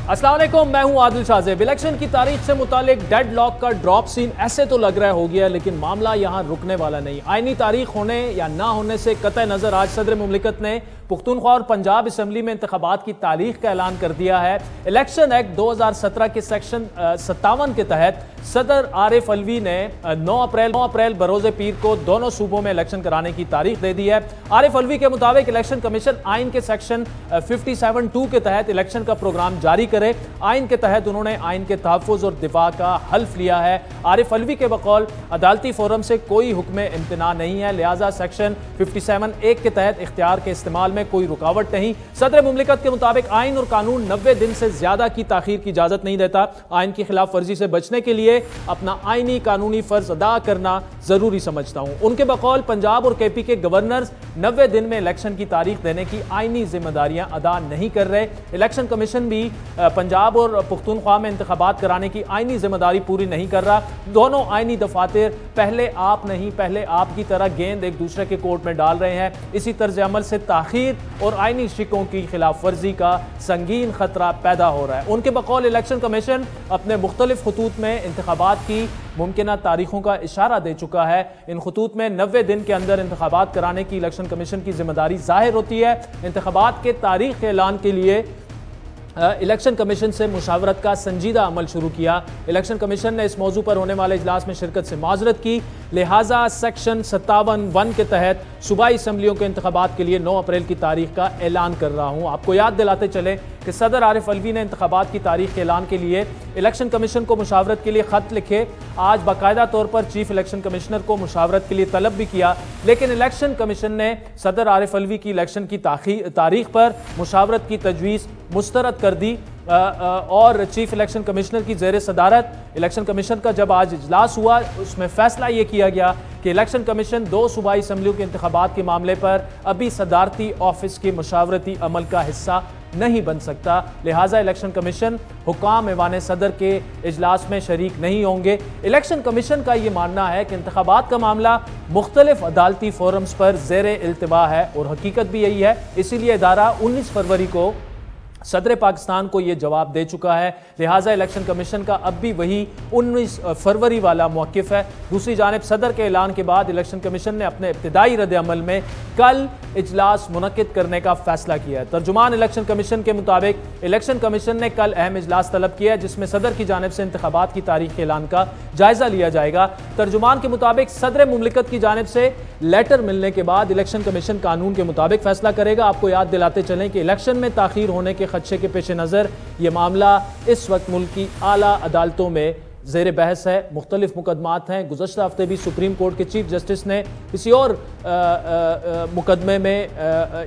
अस्सलाम वालेकुम, मैं हूं आदिल शाहजेब। इलेक्शन की तारीख से मुतालिक डेड लॉक का ड्रॉप सीन ऐसे तो लग रहा हो गया, लेकिन मामला यहां रुकने वाला नहीं। आईनी तारीख होने या ना होने से कतई नजर आज सदर मुमलिकत ने पुख्तूनख्वा और पंजाब असम्बली में इंतखाबात की तारीख का ऐलान कर दिया है। इलेक्शन एक्ट 2017 के सेक्शन 57 के तहत सदर आरिफ अलवी ने 9 अप्रैल बरोज़े पीर को दोनों सूबों में इलेक्शन कराने की तारीख दे दी है। आरिफ अलवी के मुताबिक इलेक्शन कमीशन आइन के सेक्शन 57(2) के तहत इलेक्शन का प्रोग्राम जारी करे। आइन के तहत उन्होंने आइन के तहफ़्फ़ुज़ और दिफा का हल्फ लिया है। आरिफ अलवी के बकौल अदालती फोरम से कोई हुक्म इम्तना नहीं है, लिहाजा सेक्शन 57(1) के तहत इख्तियार के इस्तेमाल में कोई रुकावट नहीं। सदर मुमलिकत के मुताबिक आइन और कानून 90 दिन से ज्यादा की ताखीर की इजाजत नहीं देता। आइन की खिलाफ वर्जी से बचने के लिए अपना आइनी कानूनी फर्ज अदा करना जरूरी समझता हूं। उनके बकौल पंजाब और केपी के गवर्नर्स 90 दिन में इलेक्शन की तारीख देने की आइनी जिम्मेदारियां अदा नहीं कर रहे। इलेक्शन कमीशन भी पंजाब और पुख्तूनख्वा में इंतखाबात कराने की आइनी जिम्मेदारी पूरी नहीं कर रहा। दोनों आइनी दफातर पहले आप नहीं पहले आप की तरह गेंद एक दूसरे के कोर्ट में डाल रहे हैं। इसी तर्ज अमल से ताखीर और आइनी शिकों की खिलाफ वर्जी का संगीन खतरा पैदा हो रहा है। उनके बकौल इलेक्शन कमीशन अपने मुख्तलिफ खतूत में इंतखाबात की मुमकिना तारीखों का इशारा दे चुका है। इन खतूत में 90 दिन के अंदर इंतखाबात कराने की इलेक्शन कमीशन की जिम्मेदारी जाहिर होती है। इंतखाबात के तारीख के ऐलान के लिए इलेक्शन कमीशन से मुशावरत का संजीदा अमल शुरू किया। इलेक्शन कमीशन ने इस मौजू पर होने वाले इजलास में शिरकत से माजरत की, लिहाजा सेक्शन 57(1) के तहत सूबाई असम्बलियों के इंतखाबात के लिए 9 अप्रैल की तारीख का ऐलान कर रहा हूँ। आपको याद दिलाते चले कि सदर आरिफ अलवी ने इंतखाबात की तारीख के ऐलान के लिए इलेक्शन कमीशन को मुशावरत के लिए खत लिखे। आज बाकायदा तौर पर चीफ इलेक्शन कमिश्नर को मुशावरत के लिए तलब भी किया, लेकिन इलेक्शन कमीशन ने सदर आरिफ अलवी की इलेक्शन की तारीख पर मुशावरत की तजवीज़ मुस्तरद कर दी और चीफ इलेक्शन कमिश्नर की ज़ेर सदारत इलेक्शन कमीशन का जब आज इजलास हुआ, उसमें फैसला ये किया गया कि इलेक्शन कमीशन 2 सूबाई असम्बलियों के इंतखाबात के मामले पर अभी सदारती ऑफिस के मुशावरती अमल का हिस्सा नहीं बन सकता। लिहाजा इलेक्शन कमीशन हुकाम ऐवान सदर के इजलास में शरीक नहीं होंगे। इलेक्शन कमीशन का ये मानना है कि इंतखाबात का मामला मुख्तलिफ अदालती फोरम्स पर ज़ेर इल्तिवा है और हकीकत भी यही है। इसीलिए इदारा 19 फरवरी को सदर पाकिस्तान को यह जवाब दे चुका है। लिहाजा इलेक्शन कमीशन का अब भी वही 19 फरवरी वाला मौक़िफ़ है। दूसरी जानिब सदर के ऐलान के बाद इलेक्शन कमीशन ने अपने इब्तिदाई रद्द अमल में कल इजलास मुनक्किद करने का फैसला किया है। तर्जुमान इलेक्शन कमीशन के मुताबिक इलेक्शन कमीशन ने कल अहम इजलास तलब किया है, जिसमें सदर की जानिब से इंतखाबात की तारीख के ऐलान का जायजा लिया जाएगा। तर्जुमान के मुताबिक सदर मुमलिकत की जानिब से लेटर मिलने के बाद इलेक्शन कमीशन कानून के मुताबिक फैसला करेगा। आपको याद दिलाते चलें कि इलेक्शन में ताखीर होने के खदशे के पेश नज़र यह मामला इस वक्त मुल्क की आला अदालतों में ज़ेर बहस है। मुख्तलिफ मुकदमात हैं। गुज़श्ता हफ्ते भी सुप्रीम कोर्ट के चीफ जस्टिस ने किसी और मुकदमे में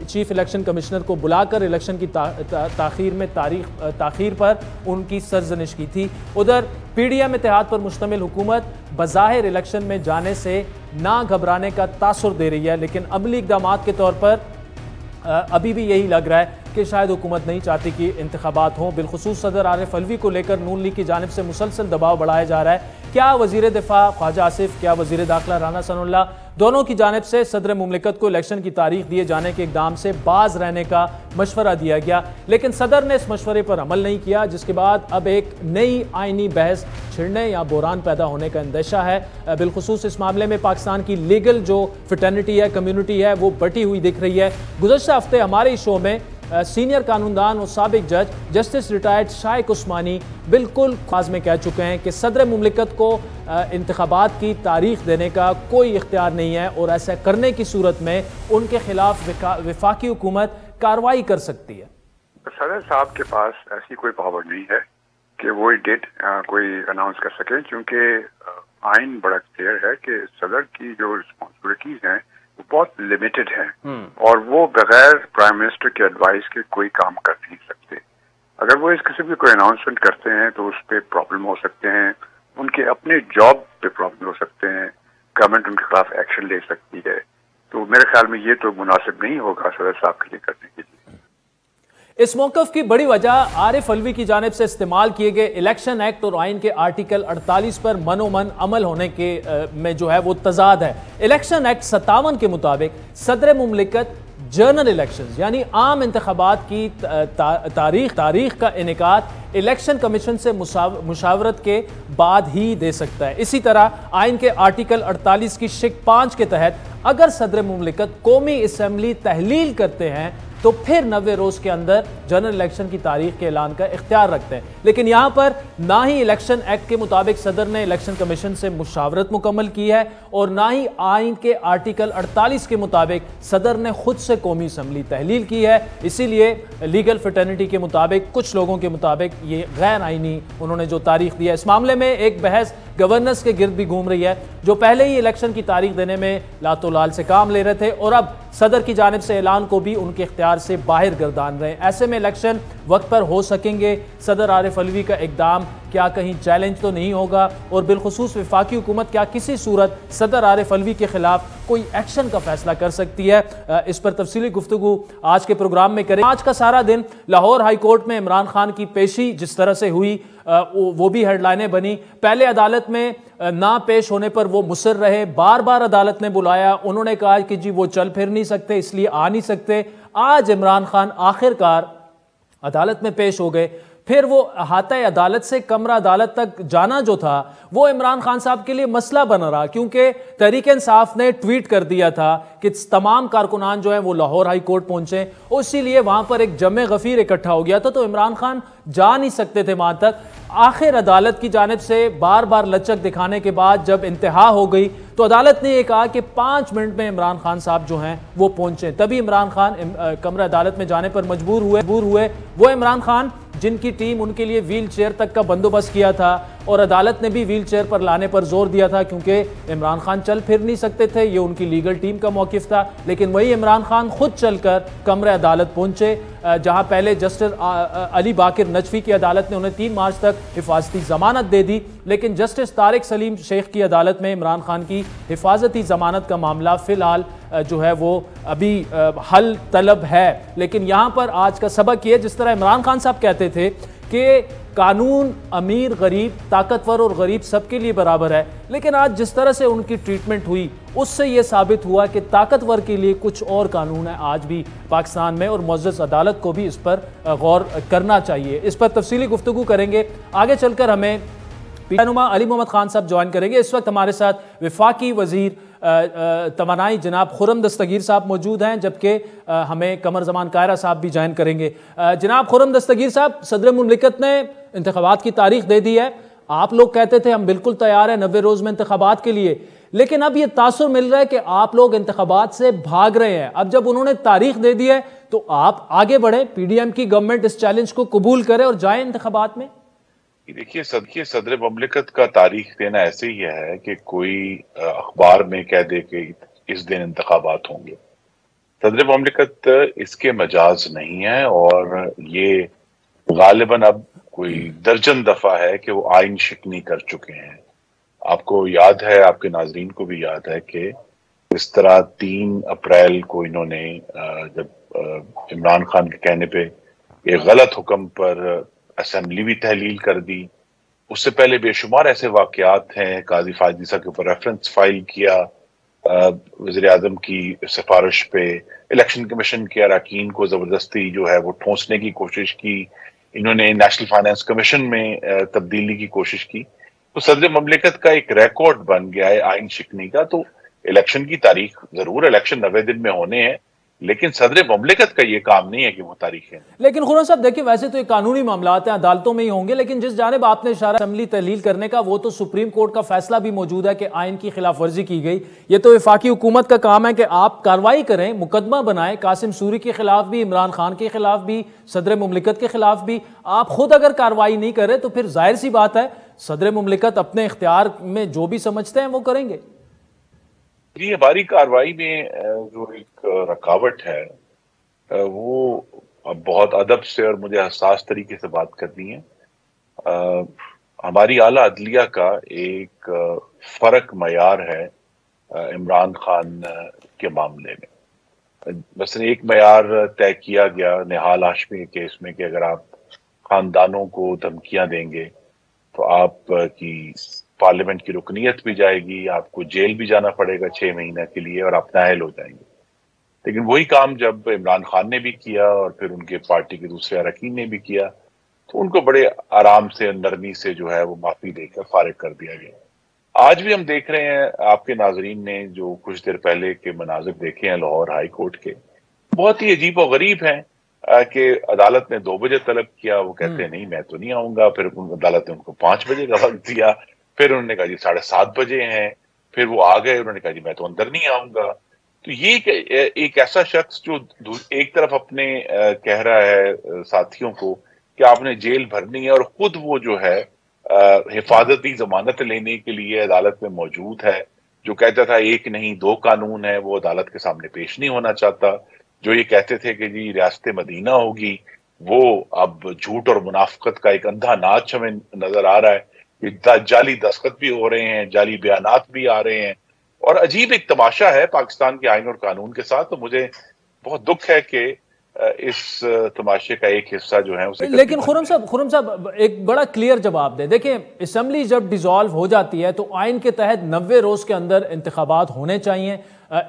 चीफ इलेक्शन कमिश्नर को बुलाकर इलेक्शन की ताखीर में ताखीर पर उनकी सरजनिश की थी। उधर PDM इत्तेहाद पर मुश्तमिल हुकूमत बज़ाहिर इलेक्शन में जाने से ना घबराने का तासुर दे रही है, लेकिन अमली इक़दामात के तौर पर अभी भी यही लग रहा है कि शायद हुकूमत नहीं चाहती कि इंतखाबात हों। बिलखुसूस सदर आरिफ अलवी को लेकर नून लीग की जानिब से मुसलसल दबाव बढ़ाया जा रहा है। क्या वज़ीर दिफा ख्वाजा आसिफ, क्या वज़ीर दाखिला राना सनाउल्लाह, दोनों की जानिब से सदर मुमलिकत को इलेक्शन की तारीख दिए जाने के इक़दाम से बाज रहने का मशवरा दिया गया, लेकिन सदर ने इस मशवरे पर अमल नहीं किया, जिसके बाद अब एक नई आइनी बहस छिड़ने या बहरान पैदा होने का अंदेशा है। बिलखुसूस इस मामले में पाकिस्तान की लीगल जो फिटर्निटी है, कम्यूनिटी है, वो बटी हुई दिख रही है। गुज़श्ता हफ्ते हमारे शो में सीनियर कानूनदान और साबिक जज जस्टिस रिटायर्ड शाइक उस्मानी बिल्कुल खास में कह चुके हैं कि सदर मुमलिकत को इंतखाबात की तारीख देने का कोई इख्तियार नहीं है और ऐसा करने की सूरत में उनके खिलाफ वफाकी हुकूमत कार्रवाई कर सकती है। सदर साहब के पास ऐसी कोई पावर नहीं है कि वो डेट कोई अनाउंस कर सके, क्योंकि आइन बड़ा क्लियर है कि सदर की जो रिस्पॉन्सिबिलिटीज हैं बहुत लिमिटेड है और वो बगैर प्राइम मिनिस्टर के एडवाइस के कोई काम कर नहीं सकते। अगर वो इस किस्म की कोई अनाउंसमेंट करते हैं तो उस पर प्रॉब्लम हो सकते हैं, उनके अपने जॉब पे प्रॉब्लम हो सकते हैं, गवर्नमेंट उनके खिलाफ एक्शन ले सकती है। तो मेरे ख्याल में ये तो मुनासिब नहीं होगा सदर साहब के लिए करने के लिए। इस मौक़िफ़ की बड़ी वजह आरिफ अलवी की जानिब से इस्तेमाल किए गए इलेक्शन एक्ट और आइन के आर्टिकल 48 पर मनोमन अमल होने के में जो है वो तजाद है। इलेक्शन एक्ट 57 के मुताबिक सदर मुमलिकत जनरल इलेक्शंस यानी आम इंतखाबात की तारीख का इनेकाद इलेक्शन कमीशन से मुशावरत के बाद ही दे सकता है। इसी तरह आइन के आर्टिकल 48 की शिक 5 के तहत अगर सदर मुमलिकत कौमी असम्बली तहलील करते हैं तो फिर 90 रोज के अंदर जनरल इलेक्शन की तारीख के ऐलान का इख्तियार रखते हैं। लेकिन यहां पर ना ही इलेक्शन एक्ट के मुताबिक सदर ने इलेक्शन कमीशन से मुशावरत मुकम्मल की है और ना ही आइन के आर्टिकल 48 के मुताबिक सदर ने खुद से कौमी असम्बली तहलील की है। इसीलिए लीगल फिटर्निटी के मुताबिक, कुछ लोगों के मुताबिक ये गैर आइनी उन्होंने जो तारीख दी है। इस मामले में एक बहस गवर्नर्स के गिर्द भी घूम रही है, जो पहले ही इलेक्शन की तारीख देने में लातो लाल से काम ले रहे थे और अब सदर की जानिब से ऐलान को भी उनके इख्तियार से बाहर गर्दान रहे। ऐसे में इलेक्शन वक्त पर हो सकेंगे। सदर आरिफ अलवी का इकदाम क्या कहीं चैलेंज तो नहीं होगा और बिलखुसूस वफाकी हुकूमत क्या किसी सूरत सदर आरिफ अलवी के खिलाफ कोई एक्शन का फैसला कर सकती है? इस पर तफसीली गुफ्तगू आज के प्रोग्राम में करें। आज का सारा दिन लाहौर हाई कोर्ट में इमरान खान की पेशी जिस तरह से हुई वो भी हेडलाइनें बनी। पहले अदालत में ना पेश होने पर वो मुसर रहे, बार बार अदालत ने बुलाया, उन्होंने कहा कि जी वो चल फिर नहीं सकते इसलिए आ नहीं सकते। आज इमरान खान आखिरकार अदालत में पेश हो गए। फिर वो अहाता अदालत से कमरा अदालत तक जाना जो था वो इमरान खान साहब के लिए मसला बना रहा, क्योंकि तहरीक-ए-इंसाफ ने ट्वीट कर दिया था कि तमाम कारकुनान जो हैं वो लाहौर हाई कोर्ट पहुंचे, इसीलिए वहां पर एक जमे गफीर इकट्ठा हो गया था, तो इमरान खान जा नहीं सकते थे वहां तक। आखिर अदालत की जानिब से बार बार लचक दिखाने के बाद जब इंतहा हो गई तो अदालत ने यह कहा कि 5 मिनट में इमरान खान साहब जो हैं वो पहुंचे। तभी इमरान खान कमरा अदालत में जाने पर मजबूर हुए। वो इमरान खान जिनकी टीम उनके लिए व्हील चेयर तक का बंदोबस्त किया था और अदालत ने भी व्हील चेयर पर लाने पर जोर दिया था, क्योंकि इमरान खान चल फिर नहीं सकते थे, ये उनकी लीगल टीम का मौकिफ था। लेकिन वही इमरान खान खुद चलकर कमरे अदालत पहुंचे, जहां पहले जस्टिस अली बाकिर नजफी की अदालत ने उन्हें 3 मार्च तक हिफाजती जमानत दे दी, लेकिन जस्टिस तारिक सलीम शेख की अदालत में इमरान खान की हिफाजती जमानत का मामला फिलहाल जो है वो अभी हल तलब है। लेकिन यहां पर आज का सबक ये, जिस तरह इमरान खान साहब कहते थे कि कानून अमीर गरीब ताकतवर और गरीब सबके लिए बराबर है, लेकिन आज जिस तरह से उनकी ट्रीटमेंट हुई उससे यह साबित हुआ कि ताकतवर के लिए कुछ और कानून है आज भी पाकिस्तान में और मुअज़्ज़ज़ अदालत को भी इस पर गौर करना चाहिए। इस पर तफसीली गुफ्तगू करेंगे। आगे चलकर हमें रहनुमा अली मोहम्मद खान साहब ज्वाइन करेंगे। इस वक्त हमारे साथ वफाकी वजीर तवानाई जनाब खुर्रम दस्तगीर साहब मौजूद हैं, जबकि हमें कमर जमान कायरा साहब भी ज्वाइन करेंगे। जनाब खुर्रम दस्तगीर साहब, सदर मुमलिकत ने इंतखाबात की तारीख दे दी है। आप लोग कहते थे हम बिल्कुल तैयार हैं 90 रोज में इंतखाबात के लिए, लेकिन अब यह तासुर मिल रहा है कि आप लोग इंतखाबात से भाग रहे हैं। अब जब उन्होंने तारीख दे दी है तो आप आगे बढ़े, पीडीएम की गवर्नमेंट इस चैलेंज को कबूल करे और जाए इंतखाबात में। देखिए सदर ममलिकत का तारीख देना ऐसे ही है कि कोई अखबार में कह दे कि इस दिन इंतखाबात होंगे। सदर ममलिकत इसके मजाज नहीं है और ये गालिबन अब कोई दर्जन दफा है कि वो आइन शिकनी कर चुके हैं। आपको याद है, आपके नाजरीन को भी याद है कि इस तरह 3 अप्रैल को इन्होंने जब इमरान खान के कहने पे एक गलत हुक्म पर असेंबली भी तहलील कर दी। उससे पहले बेशुमार ऐसे वाकयात हैं, काजी फायजीसा के ऊपर रेफरेंस फाइल किया, वज़ीर आज़म की सिफारिश पे इलेक्शन कमीशन के अरकान को जबरदस्ती जो है वो ठोंसने की कोशिश की, इन्होंने नेशनल फाइनेंस कमीशन में तब्दीली की कोशिश की। तो सदर ममलिकत का एक रिकॉर्ड बन गया है आइन शिकनी का। तो इलेक्शन की तारीख जरूर इलेक्शन 90 दिन में होने हैं, लेकिन सदर ममलिकत का ये काम नहीं है कि वो तारीखें। लेकिन खुर्रम साहब देखिए, वैसे तो ये कानूनी मामलात हैं, अदालतों में ही होंगे, लेकिन जिस जानिब आपने इशारा असेंबली तहलील करने का, वो तो सुप्रीम कोर्ट का फैसला भी मौजूद है कि आइन की खिलाफ वर्जी की गई। ये तो वफाकी हुकूमत का काम है कि आप कार्रवाई करें, मुकदमा बनाएं, कासिम सूरी के खिलाफ भी, इमरान खान के खिलाफ भी, सदर मुमलिकत के खिलाफ भी। आप खुद अगर कार्रवाई नहीं करें तो फिर जाहिर सी बात है सदर मुमलिकत अपने इख्तियार में जो भी समझते हैं वो करेंगे। जी, हमारी कार्रवाई में जो एक रुकावट है वो अब बहुत अदब से और मुझे हसास तरीके से बात करनी है। हमारी आला अदलिया का एक फर्क मयार है इमरान खान के मामले में। बस एक मयार तय किया गया निहाल हाशमी के केस में कि अगर आप खानदानों को धमकियां देंगे तो आप की पार्लियामेंट की रुकनीयत भी जाएगी, आपको जेल भी जाना पड़ेगा 6 महीने के लिए और आप नाअहल हो जाएंगे। लेकिन वही काम जब इमरान खान ने भी किया और फिर उनके पार्टी के दूसरे अरकान ने भी किया तो उनको बड़े आराम से, नरमी से जो है वो माफी देकर फारिग कर दिया गया। आज भी हम देख रहे हैं, आपके नाजरीन ने जो कुछ देर पहले के मनाजिर देखे हैं लाहौर हाई कोर्ट के, बहुत ही अजीब और गरीब हैं कि अदालत ने 2 बजे तलब किया, वो कहते हैं नहीं मैं तो नहीं आऊंगा, फिर अदालत ने उनको 5 बजे का वक्त दिया, फिर उन्होंने कहा जी 7:30 बजे हैं, फिर वो आ गए, उन्होंने कहा जी मैं तो अंदर नहीं आऊंगा। तो ये एक ऐसा शख्स जो एक तरफ अपने कह रहा है साथियों को कि आपने जेल भरनी है और खुद वो जो है हिफाजती जमानत लेने के लिए अदालत में मौजूद है, जो कहता था 1 नहीं 2 कानून है, वो अदालत के सामने पेश नहीं होना चाहता, जो ये कहते थे कि जी रियासत मदीना होगी, वो अब झूठ और मुनाफिकत का एक अंधा नाच हमें नजर आ रहा है कि जाली दस्तखत भी हो रहे हैं, जाली बयानात भी आ रहे हैं और अजीब एक तमाशा है पाकिस्तान के आइन और कानून के साथ। तो मुझे बहुत दुख है कि इस तमाशे का एक हिस्सा जो है उसे। लेकिन खुर्रम साहब एक बड़ा क्लियर जवाब दे। देखिए, असेंबली जब डिसॉल्व हो जाती है तो आइन के तहत 90 रोज के अंदर इंतखाबात होने चाहिए।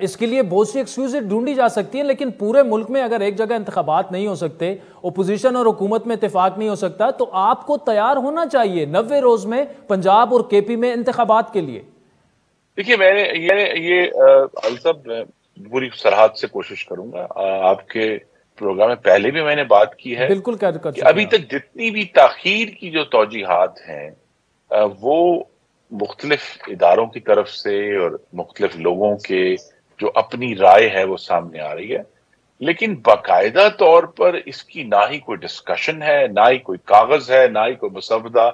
इसके लिए बहुत सी एक्सक्यूजेज ढूंढी जा सकती है, लेकिन पूरे मुल्क में अगर एक जगह इंतखाबात नहीं हो सकते, ओपोजिशन और हुकूमत में इत्तेफाक नहीं हो सकता, तो आपको तैयार होना चाहिए 90 रोज में पंजाब और केपी में इंतखाबात के लिए। देखिए, मैंने ये सब पूरी सरहद से कोशिश करूंगा। आपके प्रोग्राम में पहले भी मैंने बात की है, बिल्कुल कर कि अभी तक जितनी भी ताखीर की जो तौजीहात हैं वो मुख्तलिफ इदारों की तरफ से और मुख्तलिफ लोगों के जो अपनी राय है वो सामने आ रही है, लेकिन बाकायदा तौर पर इसकी ना ही कोई डिस्कशन है, ना ही कोई कागज है, ना ही कोई मुसवदा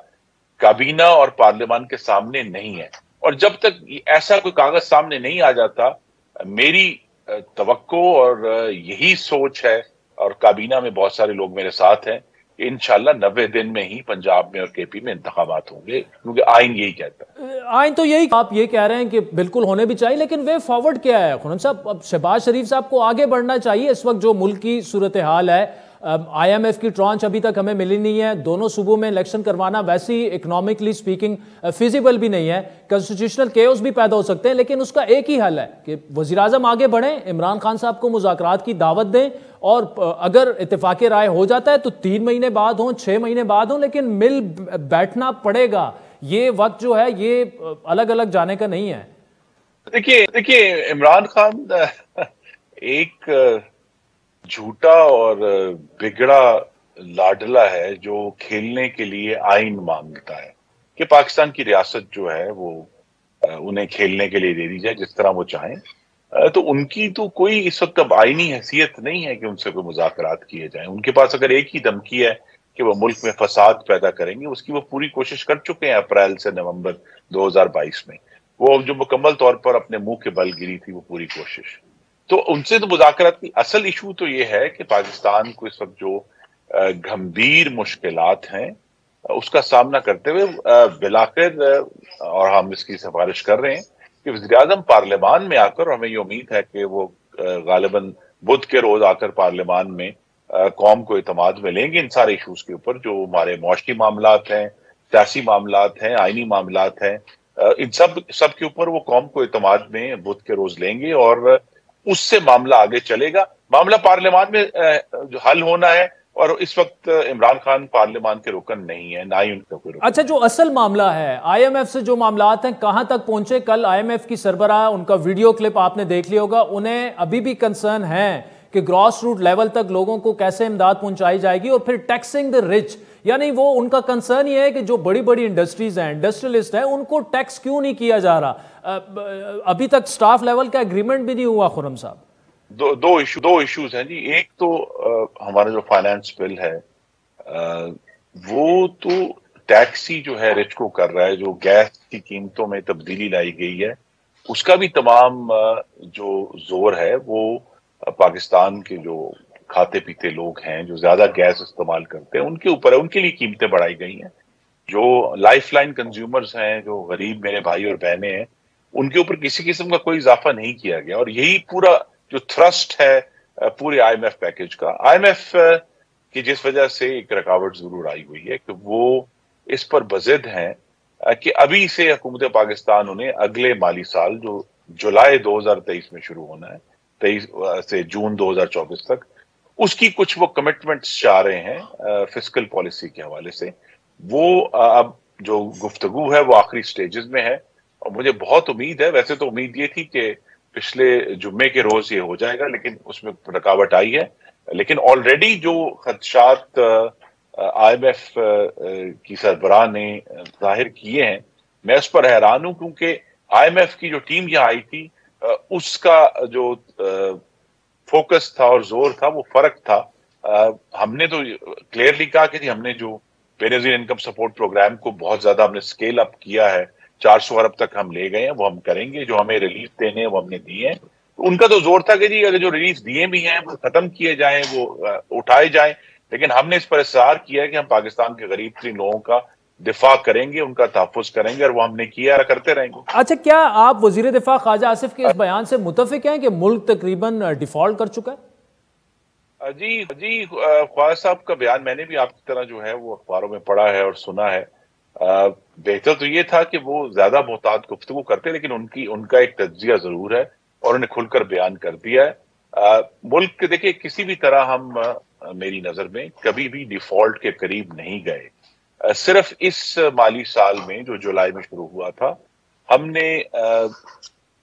काबीना और पार्लियामान के सामने नहीं है। और जब तक ऐसा कोई कागज सामने नहीं आ जाता, मेरी तवक्को और यही सोच है, और काबीना में बहुत सारे लोग मेरे साथ हैं, इंशाल्लाह 90 दिन में ही पंजाब में और केपी में इंतखाबात होंगे, क्योंकि आइन यही कहता है। आइन तो यही, आप ये कह रहे हैं कि बिल्कुल होने भी चाहिए, लेकिन वे फॉरवर्ड क्या है खुर्रम साहब? अब शहबाज शरीफ साहब को आगे बढ़ना चाहिए। इस वक्त जो मुल्क की सूरत हाल है, IMF की ट्रांच अभी तक हमें मिली नहीं है, दोनों सूबों में इलेक्शन करवाना वैसे ही इकोनॉमिकली स्पीकिंग फिजिबल भी नहीं है, कॉन्स्टिट्यूशनल केओस भी पैदा हो सकते हैं, लेकिन उसका एक ही हल है कि वज़ीर आज़म आगे बढ़ें, इमरान खान साहब को मुज़ाकरात की दावत दें, और अगर इत्तेफाक राय हो जाता है तो 3 महीने बाद हो, 6 महीने बाद हो, लेकिन मिल बैठना पड़ेगा। ये वक्त जो है ये अलग अलग जाने का नहीं है। देखिए इमरान खान एक झूठा और बिगड़ा लाडला है जो खेलने के लिए आइन मांगता है कि पाकिस्तान की रियासत जो है वो उन्हें खेलने के लिए दे दी जाए जिस तरह वो चाहें। तो उनकी तो कोई इस वक्त अब आईनी हैसियत नहीं है कि उनसे कोई मुज़ाकरात किए जाएं। उनके पास अगर एक ही धमकी है कि वो मुल्क में फसाद पैदा करेंगे, उसकी वो पूरी कोशिश कर चुके हैं अप्रैल से नवंबर 2022 में। वो जो मुकम्मल तौर पर अपने मुंह के बल गिरी थी वो पूरी कोशिश। तो उनसे तो मुज़ाकरात की असल इशू तो ये है कि पाकिस्तान को इस वक्त जो गंभीर मुश्किलात हैं उसका सामना करते हुए बिलाखिर, और हम इसकी सिफारिश कर रहे हैं कि वज़ीर-ए-आज़म पार्लियामान में आकर, हमें ये उम्मीद है कि वो गालिबन बुध के रोज आकर पार्लियामान में कौम को इत्मीनान में लेंगे इन सारे इशूज के ऊपर, जो हमारे मुआशी मामलात हैं, सियासी मामलात हैं, आईनी मामलात हैं, इन सब के ऊपर वो कौम को इत्मीनान में बुध के रोज लेंगे और उससे मामला आगे चलेगा। मामला पार्लियामान में जो हल होना है, और इस वक्त इमरान खान पार्लियामान के रुकन नहीं है, ना ही उनका कोई रुकन। अच्छा, जो असल मामला है IMF से जो मामलात हैं, कहां तक पहुंचे? कल IMF की सरबराह, उनका वीडियो क्लिप आपने देख लिया होगा, उन्हें अभी भी कंसर्न है कि ग्रॉस रूट लेवल तक लोगों को कैसे इमदाद पहुंचाई जाएगी, और फिर टैक्सिंग द रिच, यानी वो उनका कंसर्न ये है कि जो बड़ी बड़ी इंडस्ट्रीज हैं, इंडस्ट्रियलिस्ट हैं, उनको टैक्स क्यों नहीं किया जा रहा? अभी तक स्टाफ लेवल का एग्रीमेंट भी नहीं हुआ खुर्रम साहब। दो इश्यूज हैं जी। एक तो हमारा जो फाइनेंस बिल है वो तो टैक्स ही जो है रिच को कर रहा है। जो गैस की कीमतों में तब्दीली लाई गई है उसका भी तमाम जो जोर है वो पाकिस्तान के जो खाते पीते लोग हैं, जो ज्यादा गैस इस्तेमाल करते हैं, उनके ऊपर है। उनके लिए कीमतें बढ़ाई गई हैं। जो लाइफलाइन कंज्यूमर्स हैं, जो गरीब मेरे भाई और बहनें हैं, उनके ऊपर किसी किस्म का कोई इजाफा नहीं किया गया। और यही पूरा जो थ्रस्ट है पूरे IMF पैकेज का, IMF की जिस वजह से एक रुकावट जरूर आई हुई है कि वो इस पर बजिद हैं कि अभी से हुकूमत पाकिस्तान उन्हें अगले माली साल जो जुलाई 2023 में शुरू होना है, 2023 से जून 2024 तक, उसकी कुछ वो कमिटमेंट्स चाह रहे हैं फिस्कल पॉलिसी के हवाले से। वो अब जो गुफ्तगू है वो आखिरी स्टेजेस में है और मुझे बहुत उम्मीद है, वैसे तो उम्मीद ये थी कि पिछले जुम्मे के रोज ये हो जाएगा, लेकिन उसमें रुकावट आई है। लेकिन ऑलरेडी जो खदशात IMF की सरबराह ने जाहिर किए हैं, मैं उस पर हैरान हूं, क्योंकि IMF की जो टीम यहाँ आई थी उसका जो फोकस था और जोर था वो फर्क था। हमने तो क्लियरली कहा कि हमने जो बेनजीर इनकम सपोर्ट प्रोग्राम को बहुत ज्यादा हमने स्केल अप किया है, 400 अरब तक हम ले गए हैं, वो हम करेंगे। जो हमें रिलीफ देने हैं वो हमने दिए हैं। उनका तो जोर था कि जी अगर जो रिलीफ दिए भी हैं वो खत्म किए जाएं, वो उठाए जाएं, लेकिन हमने इस पर इसरार किया है कि हम पाकिस्तान के गरीब तरीन लोगों का दिफा करेंगे, उनका तहफ़्फ़ुज़ करेंगे, और वो हमने किया, करते रहेंगे। अच्छा, क्या आप वजीर दिफा ख्वाजा आसिफ के इस बयान से मुतफिक हैं कि मुल्क तकरीबन डिफॉल्ट कर चुका है? जी ख्वाजा साहब का बयान मैंने भी आपकी तरह जो है वो अखबारों में पढ़ा है और सुना है। बेहतर तो ये था कि वो ज्यादा मोहतात गुफ्तगू करते, लेकिन उनका एक तज्जिया जरूर है और उन्हें खुलकर बयान कर दिया है। मुल्क देखिए किसी भी तरह हम मेरी नजर में कभी भी डिफॉल्ट के करीब नहीं गए। सिर्फ इस माली साल में जो जुलाई में शुरू हुआ था, हमने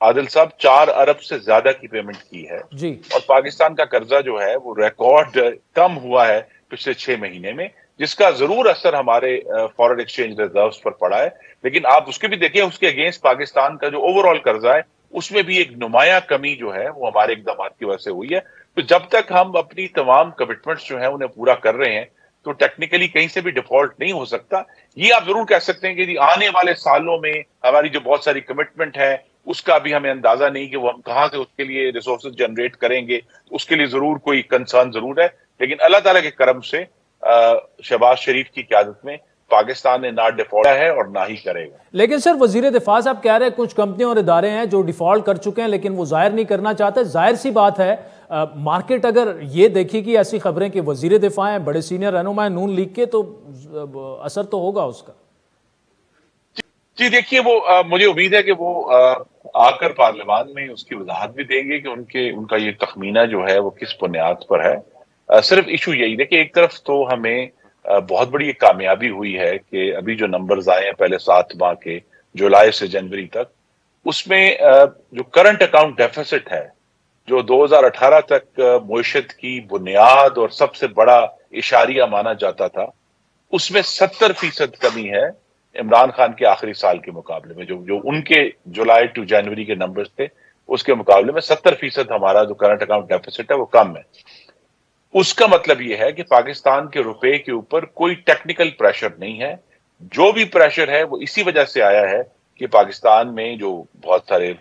आदिल साहब 4 अरब से ज्यादा की पेमेंट की है जी। और पाकिस्तान का कर्जा जो है वो रिकॉर्ड कम हुआ है पिछले 6 महीने में, जिसका जरूर असर हमारे फॉरेन एक्सचेंज रिजर्व्स पर पड़ा है। लेकिन आप उसके भी देखिए, उसके अगेंस्ट पाकिस्तान का जो ओवरऑल कर्जा है उसमें भी एक नुमाया कमी जो है वो हमारे इकदाम की वजह से हुई है। तो जब तक हम अपनी तमाम कमिटमेंट्स जो है उन्हें पूरा कर रहे हैं तो टेक्निकली कहीं से भी डिफॉल्ट नहीं हो सकता। ये आप जरूर कह सकते हैं कि आने वाले सालों में हमारी जो बहुत सारी कमिटमेंट है उसका भी हमें अंदाजा नहीं कि वो हम कहां से उसके लिए रिसोर्सेज जनरेट करेंगे, उसके लिए जरूर कोई कंसर्न जरूर है। लेकिन अल्लाह ताला के करम से शहबाज शरीफ की क़यादत में पाकिस्तान ने ना डिफॉल्ट है और ना ही करेगा। लेकिन सर, वजीर दिफा साहब कह रहे हैं कुछ कंपनियां और इदारे हैं जो डिफॉल्ट कर चुके हैं लेकिन वो जाहिर नहीं करना चाहते। जाहिर सी बात है, मार्केट अगर ये देखेगी ऐसी खबरें कि वजीर दिफा हैं, बड़े सीनियर रहनुमा नून लीग के, तो असर तो होगा उसका। जी देखिए, वो मुझे उम्मीद है कि वो आकर पार्लियामान में उसकी वजाहत भी देंगे कि उनका ये तखमीना जो है वो किस बुनियाद पर है। सिर्फ इशू यही देखिए, एक तरफ तो हमें बहुत बड़ी एक कामयाबी हुई है कि अभी जो नंबर्स आए हैं पहले 7 माह के, जुलाई से जनवरी तक, उसमें जो करंट अकाउंट डेफिसिट है जो 2018 तक मुईशत की बुनियाद और सबसे बड़ा इशारिया माना जाता था, उसमें 70% कमी है इमरान खान के आखिरी साल के मुकाबले में। जो उनके जुलाई टू जनवरी के नंबर्स थे उसके मुकाबले में 70% हमारा जो करंट अकाउंट डेफिसिट है वो कम है। उसका मतलब यह है कि पाकिस्तान के रुपए के ऊपर कोई टेक्निकल प्रेशर नहीं है। जो भी प्रेशर है वो इसी वजह से आया है कि पाकिस्तान में जो बहुत सारे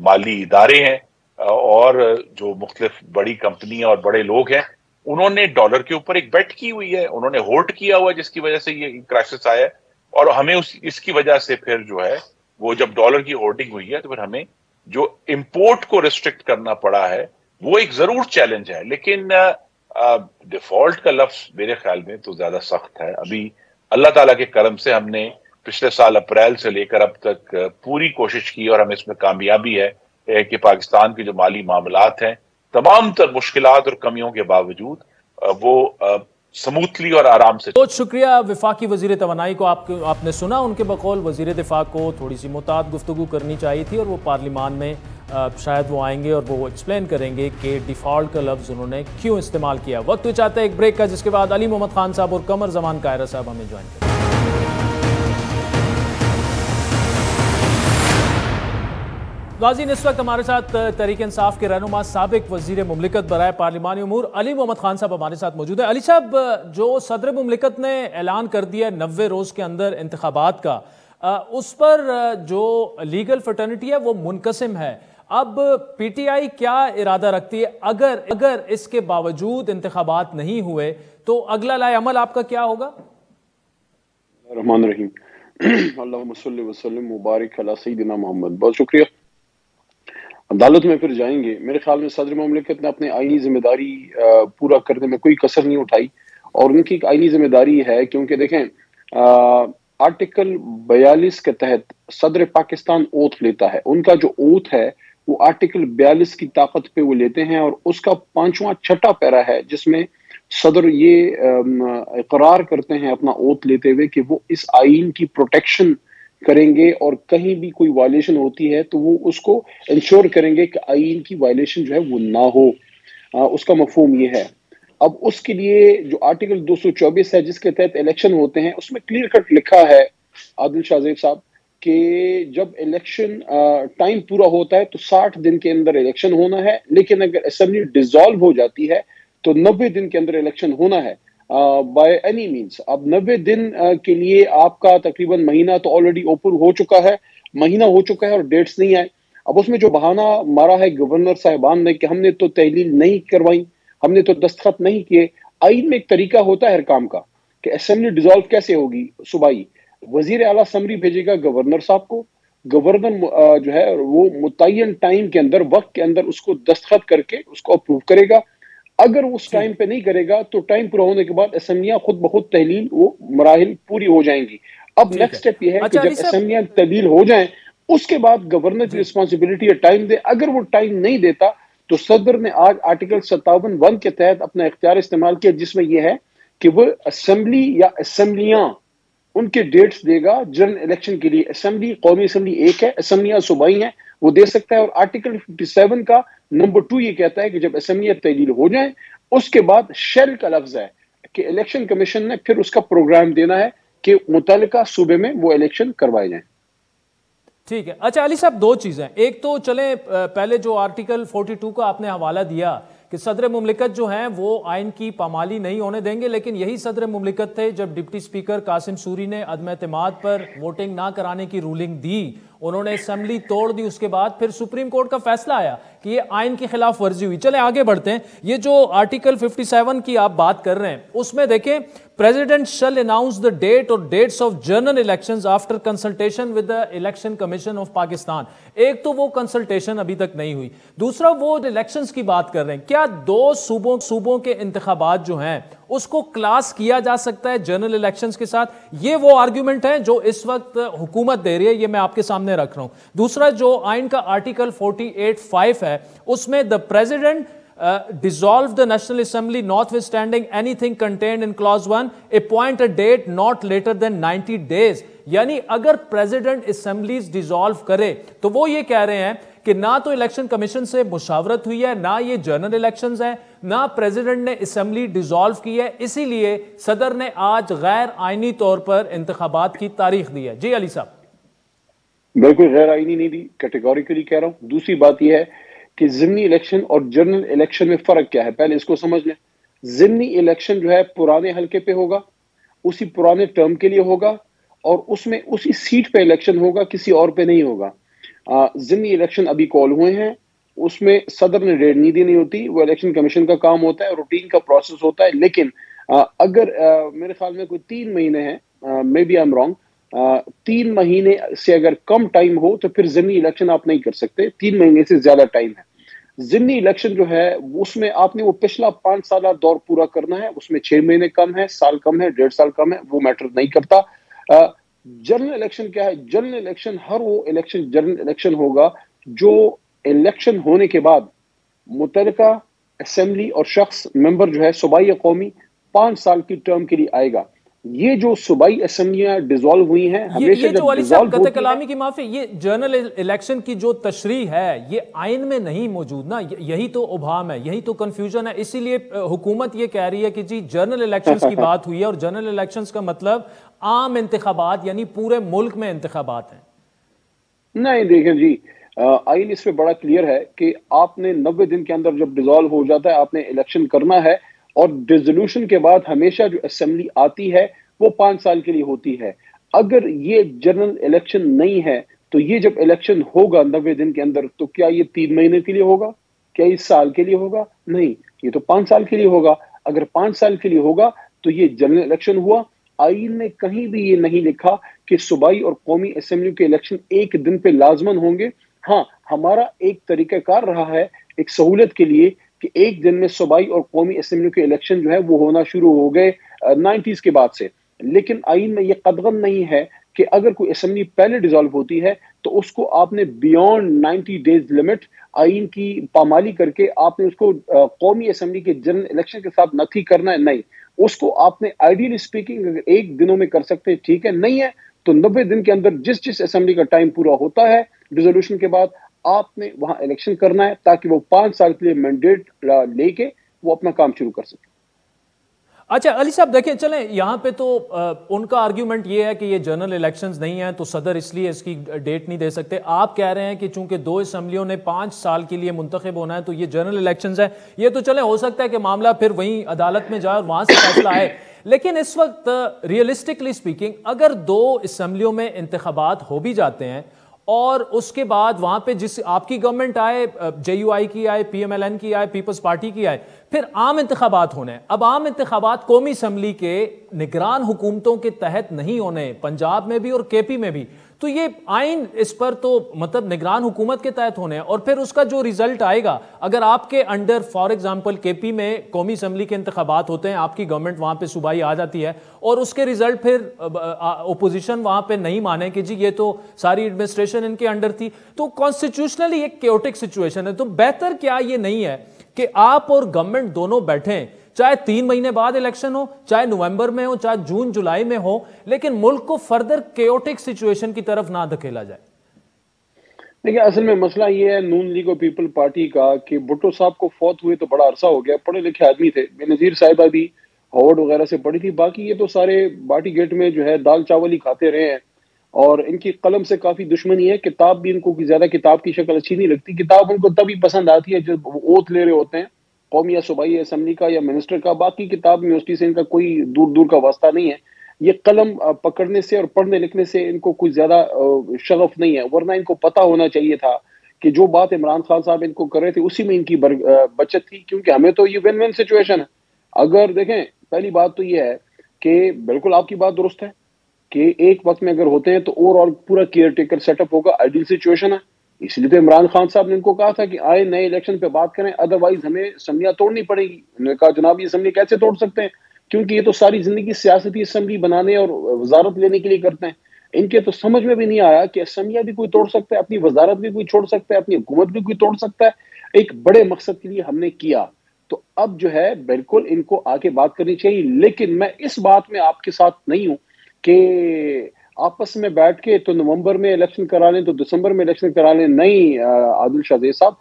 माली इदारे हैं और जो मुख्तलिफ बड़ी कंपनियां और बड़े लोग हैं, उन्होंने डॉलर के ऊपर एक बेट की हुई है, उन्होंने होल्ड किया हुआ है, जिसकी वजह से ये क्राइसिस आया है। और हमें इसकी वजह से फिर जो है वो जब डॉलर की होल्डिंग हुई है तो फिर हमें जो इंपोर्ट को रिस्ट्रिक्ट करना पड़ा है वो एक जरूर चैलेंज है। लेकिन डिफॉल्ट का लफ्ज मेरे ख्याल में तो ज्यादा सख्त है। अभी अल्लाह ताला के करम से हमने पिछले साल अप्रैल से लेकर अब तक पूरी कोशिश की और हमें इसमें कामयाबी है कि पाकिस्तान के जो माली मामलात हैं, तमाम तर मुश्किलात और कमियों के बावजूद वो स्मूथली और आराम से। बहुत शुक्रिया। वफाकी वजीर तवानाई को आपने सुना, उनके बकौल वजीर दिफा को थोड़ी सी मुताद गुफ्तगू करनी चाहिए थी और वो पार्लियामान में शायद वो आएंगे और वो एक्सप्लेन करेंगे कि डिफॉल्ट का लफ्ज़ उन्होंने क्यों इस्तेमाल किया। वक्त चाहते हैं एक ब्रेक का, जिसके बाद अली मोहम्मद खान साहब और कमर जमान कायरा साहब हमें ज्वाइन करें। नाज़रीन, इस वक्त हमारे साथ तहरीक इंसाफ के रहनुमा साबिक वजीर मुमलिकत बराए पार्लिमानी उमूर अली मोहम्मद खान साहब हमारे साथ मौजूद है। अली साहब, जो सदर मुमलिकत ने ऐलान कर दिया 90 रोज़ के अंदर इंतखाबात का, उस पर जो लीगल फर्टर्निटी है वो मुनकसिम है। अब PTI क्या इरादा रखती है? अगर इसके बावजूद इंतखाबात नहीं हुए तो अगला लाए अमल आपका क्या होगा? रहमान रहीम, अल्लाहुम्मा सल्ली व सल्लिम मुबारक अला सय्यिदिना मोहम्मद। बहुत शुक्रिया। अदालत में फिर जाएंगे। मेरे ख्याल में सदर मुमलिकत ने अपनी आईनी जिम्मेदारी पूरा करने में कोई कसर नहीं उठाई और उनकी एक आईनी जिम्मेदारी है, क्योंकि देखें आर्टिकल 42 के तहत सदर पाकिस्तान ओथ लेता है। उनका जो ओथ है वो आर्टिकल 42 की ताकत पे वो लेते हैं, और उसका 5वां छठा पैरा है जिसमें सदर ये इकरार करते हैं अपना ओथ लेते हुए कि वो इस आइन की प्रोटेक्शन करेंगे, और कहीं भी कोई वायलेशन होती है तो वो उसको इंश्योर करेंगे कि आइन की वायलेशन जो है वो ना हो। उसका मफहूम ये है। अब उसके लिए जो आर्टिकल 224 है जिसके तहत इलेक्शन होते हैं, उसमें क्लियर कट लिखा है आदिल शाहजेब साहब कि जब इलेक्शन टाइम पूरा होता है तो 60 दिन के अंदर इलेक्शन होना है, लेकिन अगर असेंबली डिसॉल्व हो जाती है तो 90 दिन के अंदर इलेक्शन होना है बाय एनी मींस। अब 90 दिन के लिए आपका तकरीबन महीना तो ऑलरेडी ओपन हो चुका है, महीना हो चुका है और डेट्स नहीं आए। अब उसमें जो बहाना मारा है गवर्नर साहिबान ने कि हमने तो तहलील नहीं करवाई, हमने तो दस्तखत नहीं किए। आइन में एक तरीका होता है हर काम का कि असेंबली डिसॉल्व कैसे होगी। सूबाई वजीर आला समरी भेजेगा गवर्नर साहब को, गवर्नर जो है वो मुतय्यन टाइम के अंदर, वक्त के अंदर उसको दस्तखत करके उसको अप्रूव करेगा। अगर उस टाइम पे नहीं करेगा तो टाइम पूरा होने के बाद असेंबलियां खुद ब खुद तहलील वो मराहिल पूरी हो जाएंगी। अब नेक्स्ट स्टेप ये है कि जब असेंबलियां तहलील हो जाएं उसके बाद गवर्नर की रिस्पॉन्सिबिलिटी है टाइम दे। अगर वो टाइम नहीं देता तो सदर ने आज आर्टिकल 57(1) के तहत अपना इख्तियार इस्तेमाल किया, जिसमें यह है कि वो असेंबली या असेंबलियां उनके डेट्स देगा जनरल इलेक्शन के लिए। असेंबली कौमी असेंबली एक है, असेंबलियां सूबाई हैं, वो दे सकता है। और आर्टिकल 57 का नंबर 2 ये कहता है कि जब असेंबलियां तहलील हो जाएं उसके बाद शेल का लफ्ज है कि इलेक्शन कमीशन ने फिर उसका प्रोग्राम देना है कि मुतल्लिका सूबे में वो इलेक्शन करवाए जाएं। ठीक है। अच्छा अली साहब, दो चीजें, एक तो चले पहले जो आर्टिकल 42 का आपने हवाला दिया कि सदर मुमलिकत जो हैं वो आइन की पामाली नहीं होने देंगे, लेकिन यही सदर मुमलिकत थे जब डिप्टी स्पीकर कासिम सूरी ने अदम एतमाद पर वोटिंग ना कराने की रूलिंग दी, उन्होंने असेंबली तोड़ दी, उसके बाद फिर सुप्रीम कोर्ट का फैसला आया कि ये आइन की खिलाफ वर्जी हुई। चले आगे बढ़ते हैं। ये जो आर्टिकल 57 की आप बात कर रहे हैं उसमें देखें, president shall announce the date और dates of general elections after consultation with the election commission of Pakistan. एक तो वो कंसल्टेशन अभी तक नहीं हुई, दूसरा वो इलेक्शंस की बात कर रहे हैं। क्या दो सूबों के इंतखाबात जो हैं उसको क्लास किया जा सकता है जनरल इलेक्शंस के साथ? ये वो आर्ग्यूमेंट है जो इस वक्त हुकूमत दे रही है, ये मैं आपके सामने रख रहा हूं। दूसरा जो आइन का आर्टिकल 48(5) है उसमें the president dissolve the National Assembly notwithstanding anything contained in clause 1, appoint a date not later than 90 days। यानी अगर प्रेसिडेंट असेंबलीज डिसॉल्व करे तो वो ये कह रहे हैं कि ना तो इलेक्शन कमीशन से मुशावरत हुई है, ना ये जनरल इलेक्शंस हैं, ना प्रेसिडेंट ने असेंबली डिसॉल्व की है, इसीलिए सदर ने आज गैर आईनी तौर पर इंतखाबात की तारीख दी है। जी अली साहब। बिल्कुल गैर आईनी नहीं दी, कैटेगोरिकली कह रहा हूं। दूसरी बात यह है कि ज़िमनी इलेक्शन और जनरल इलेक्शन में फर्क क्या है, पहले इसको समझ लें। ज़िमनी इलेक्शन जो है पुराने हलके पे होगा, उसी पुराने टर्म के लिए होगा, और उसमें उसी सीट पे इलेक्शन होगा, किसी और पे नहीं होगा। ज़िमनी इलेक्शन अभी कॉल हुए हैं, उसमें सदर ने डेट नहीं देनी होती, वो इलेक्शन कमीशन का काम होता है, रूटीन का प्रोसेस होता है। लेकिन अगर मेरे ख्याल में कोई 3 महीने हैं, may be I am wrong, 3 महीने से अगर कम टाइम हो तो फिर ज़िमनी इलेक्शन आप नहीं कर सकते। 3 महीने से ज्यादा टाइम है। ज़िमनी इलेक्शन जो है उसमें आपने वो पिछला 5 साल दौर पूरा करना है, उसमें 6 महीने कम है, साल कम है, 1.5 साल कम है, वो मैटर नहीं करता। जनरल इलेक्शन क्या है? जनरल इलेक्शन हर वो इलेक्शन जनरल इलेक्शन होगा जो इलेक्शन होने के बाद मुतल्लिका असेंबली और शख्स मेंबर जो है सूबाई या कौमी 5 साल की टर्म के लिए आएगा। ये जो सूबाई असेंबलियां डिसॉल्व हुई हैं, हमेशा ये जो अली साहब कते कलामी की माफी, ये जनरल इलेक्शन की जो तशरीह है ये आइन में नहीं मौजूद ना, यही तो उभाम है, यही तो कंफ्यूजन है। इसीलिए हुकूमत ये कह रही है कि जी जनरल इलेक्शंस की बात हुई है, और जनरल इलेक्शंस का मतलब आम इंतखाबात यानी पूरे मुल्क में इंतखाबात हैं। नहीं देखें जी, आइन इस पे बड़ा क्लियर है कि आपने 90 दिन के अंदर जब डिसॉल्व हो जाता है आपने इलेक्शन करना है, और डिसोल्यूशन के बाद हमेशा जो असेंबली आती है वो 5 साल के लिए होती है। अगर ये जनरल इलेक्शन नहीं है तो ये जब इलेक्शन होगा 90 दिन के अंदर, तो क्या ये 3 महीने के लिए होगा? क्या इस साल के लिए होगा? नहीं, ये तो 5 साल के लिए होगा। अगर 5 साल के लिए होगा तो ये जनरल इलेक्शन हुआ। आइन ने कहीं भी ये नहीं लिखा कि सूबाई और कौमी असेंबली के इलेक्शन एक दिन पे लाजमन होंगे। हाँ, हमारा एक तरीकाकार रहा है एक सहूलत के लिए कि एक दिन में सूबाई और कौमी असेंबली के इलेक्शन जो है वो होना शुरू हो गए 90s के बाद से। लेकिन आइन में ये कदगन नहीं है कि अगर कोई असेंबली पहले डिसॉल्व होती है तो उसको आपने बियॉन्ड 90 डेज लिमिट आइन की पामाली करके आपने उसको कौमी असम्बली के जनरल इलेक्शन के साथ नथी करना है। नहीं, उसको आपने आइडियली स्पीकिंग अगर 1 दिनों में कर सकते हैं ठीक है, नहीं है तो 90 दिन के अंदर जिस असम्बली का टाइम पूरा होता है डिसोल्यूशन के बाद आपने वहां इलेक्शन करना है, ताकि वो 5 साल के लिए मैंडेट लेके वो अपना काम शुरू कर सके। अच्छा अली साहब देखिए, चलें यहाँ पे तो उनका आर्ग्यूमेंट ये है कि ये जनरल इलेक्शंस नहीं है तो सदर इसलिए इसकी डेट नहीं दे सकते। आप कह रहे हैं कि चूंकि 2 असम्बलियों ने 5 साल के लिए मुंतखब होना है तो ये जनरल इलेक्शंस है। ये तो चले हो सकता है कि मामला फिर वहीं अदालत में जाए और वहां से फैसला आए, लेकिन इस वक्त रियलिस्टिकली स्पीकिंग अगर 2 असम्बलियों में इंतखाबात हो भी जाते हैं और उसके बाद वहां पे जिस आपकी गवर्नमेंट आए, JUI की आए, PMLN की आए, पीपल्स पार्टी की आए, फिर आम इंतखाबात होने। अब आम इंतखाबात कौमी असम्बली के निगरान हुकूमतों के तहत नहीं होने, पंजाब में भी और KP में भी, तो ये आइन इस पर तो मतलब निगरान हुकूमत के तहत होने और फिर उसका जो रिजल्ट आएगा, अगर आपके अंडर फॉर एग्जांपल KP में कौमी असम्बली के इंतखाबात होते हैं, आपकी गवर्नमेंट वहां पे सूबाई आ जाती है और उसके रिजल्ट फिर ओपोजिशन वहां पे नहीं माने कि जी ये तो सारी एडमिनिस्ट्रेशन इनके अंडर थी, तो कॉन्स्टिट्यूशनली एक केओटिक सिचुएशन है। तो बेहतर क्या ये नहीं है कि आप और गवर्नमेंट दोनों बैठें, चाहे 3 महीने बाद इलेक्शन हो, चाहे नवंबर में हो, चाहे जून जुलाई में हो, लेकिन मुल्क को फर्दर केओटिक सिचुएशन की तरफ ना धकेला जाए? देखिए असल में मसला ये है नून लीग और पीपल पार्टी का कि भुट्टो साहब को फौत हुए तो बड़ा अरसा हो गया, पढ़े लिखे आदमी थे, बेनजीर साहिबा भी हार्वर्ड वगैरह से पढ़ी थी, बाकी ये तो सारे बाटी गेट में जो है दाल चावल ही खाते रहे हैं और इनकी कलम से काफी दुश्मनी है। किताब भी इनको ज्यादा किताब की शक्ल अच्छी नहीं लगती, किताब उनको तभी पसंद आती है जब वो ओथ ले रहे होते हैं कौमी या सूबाई असम्बली का या मिनिस्टर का। बाकी किताब यूनिवर्सिटी से इनका कोई दूर दूर का वास्ता नहीं है। ये कलम पकड़ने से और पढ़ने लिखने से इनको कुछ ज्यादा शगफ नहीं है, वरना इनको पता होना चाहिए था कि जो बात इमरान खान साहब इनको कर रहे थे उसी में इनकी बचत थी, क्योंकि हमें तो ये विन विन सिचुएशन है। अगर देखें, पहली बात तो ये है कि बिल्कुल आपकी बात दुरुस्त है कि एक वक्त में अगर होते हैं तो और पूरा केयर टेकर सेटअप होगा, आइडियल सिचुएशन है। इसलिए तो इमरान खान साहब ने इनको कहा था कि आए नए इलेक्शन पे बात करें, अदरवाइज हमें असम्बलियां तोड़नी पड़ेगी। उन्होंने कहा जनाब ये असम्बली कैसे तोड़ सकते हैं, क्योंकि ये तो सारी जिंदगी सियासती असम्बली बनाने और वजारत लेने के लिए करते हैं। इनके तो समझ में भी नहीं आया कि असम्बलियां भी कोई तोड़ सकता है, अपनी वजारत भी कोई छोड़ सकता है, अपनी हुकूमत भी कोई तोड़ सकता है। एक बड़े मकसद के लिए हमने किया, तो अब जो है बिल्कुल इनको आके बात करनी चाहिए। लेकिन मैं इस बात में आपके साथ नहीं हूं कि आपस में बैठ के तो नवंबर में इलेक्शन करा लें तो दिसंबर में इलेक्शन करा लें। नहीं आदिल शाह साहब,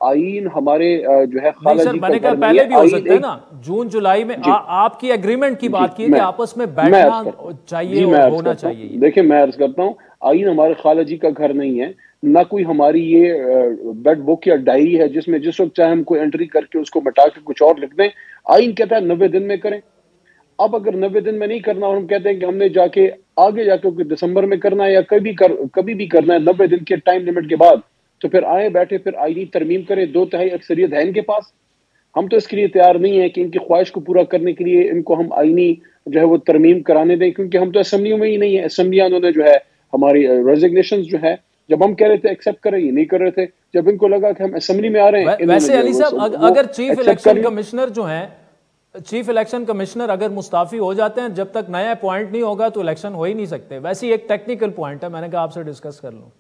आईन हमारे जो है खालाजी मैंने कहा पहले भी हो सकता है ना, जून जुलाई में आपकी एग्रीमेंट की बात की कि आपस में बैठना चाहिए और होना चाहिए। देखिए मैं अर्ज करता हूँ, आईन हमारे खालाजी का घर नहीं है, ना कोई हमारी ये बेड बुक या डायरी है जिसमें जिस वक्त चाहे हम कोई एंट्री करके उसको मिटा के कुछ और लिख दें। आईन कहता है 90 दिन में करें। अब अगर 90 दिन में नहीं करना और हम कहते हैं कि हमने जाके आगे जाके दिसंबर में करना है या कभी भी करना है 90 दिन के टाइम लिमिट के बाद, तो फिर आए बैठे फिर आईनी तरमीम करें। 2/3 अक्सरियत है इनके पास। हम तो इसके लिए तैयार नहीं है कि इनकी ख्वाहिश को पूरा करने के लिए इनको हम आईनी जो है वो तरमीम कराने दें, क्योंकि हम तो असम्बलियों में ही नहीं है। असम्बलियां उन्होंने जो है हमारी रेजिग्नेशन जो है, जब हम कह रहे थे एक्सेप्ट करें, ये नहीं कर रहे थे। जब इनको लगा कि हम असेंबली में आ रहे हैं। वैसे अली साहब, अगर चीफ इलेक्शन कमिश्नर जो है, चीफ इलेक्शन कमिश्नर अगर मुस्ताफी हो जाते हैं, जब तक नया पॉइंट नहीं होगा तो इलेक्शन हो ही नहीं सकते। वैसे एक टेक्निकल पॉइंट है, मैंने कहा आपसे डिस्कस कर लूं।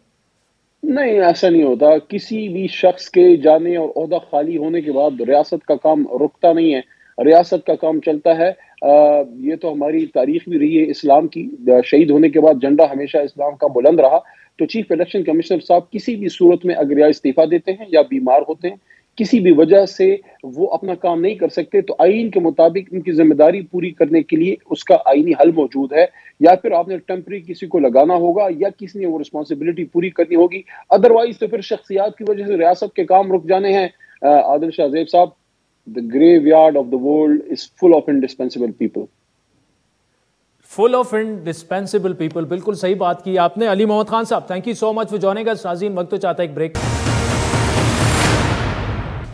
नहीं, ऐसा नहीं होता। किसी भी शख्स के जाने और ओहदा खाली होने के बाद रियासत का काम रुकता नहीं है, रियासत का काम चलता है। ये तो हमारी तारीख भी रही है इस्लाम की। शहीद होने के बाद झंडा हमेशा इस्लाम का बुलंद रहा। तो चीफ इलेक्शन कमिश्नर साहब किसी भी सूरत में अगर या इस्तीफा देते हैं या बीमार होते हैं, किसी भी वजह से वो अपना काम नहीं कर सकते, तो आईन के मुताबिक उनकी जिम्मेदारी पूरी करने के लिए उसका आईनी हल मौजूद है। या फिर आपने टेम्पररी किसी को लगाना होगा या किसी ने वो रिस्पॉन्सिबिलिटी पूरी करनी होगी। अदरवाइज तो फिर शख्सियात की वजह से रियासत के काम रुक जाने हैं। आदिल शाह ज़ेब साहब, the graveyard of the world is full of indispensable people. Full of indispensable people, बिल्कुल सही बात की आपने। अली मोहम्मद खान साहब, thank you so much for joining us. नाज़रीन, वक्त तो चाहता है एक ब्रेक।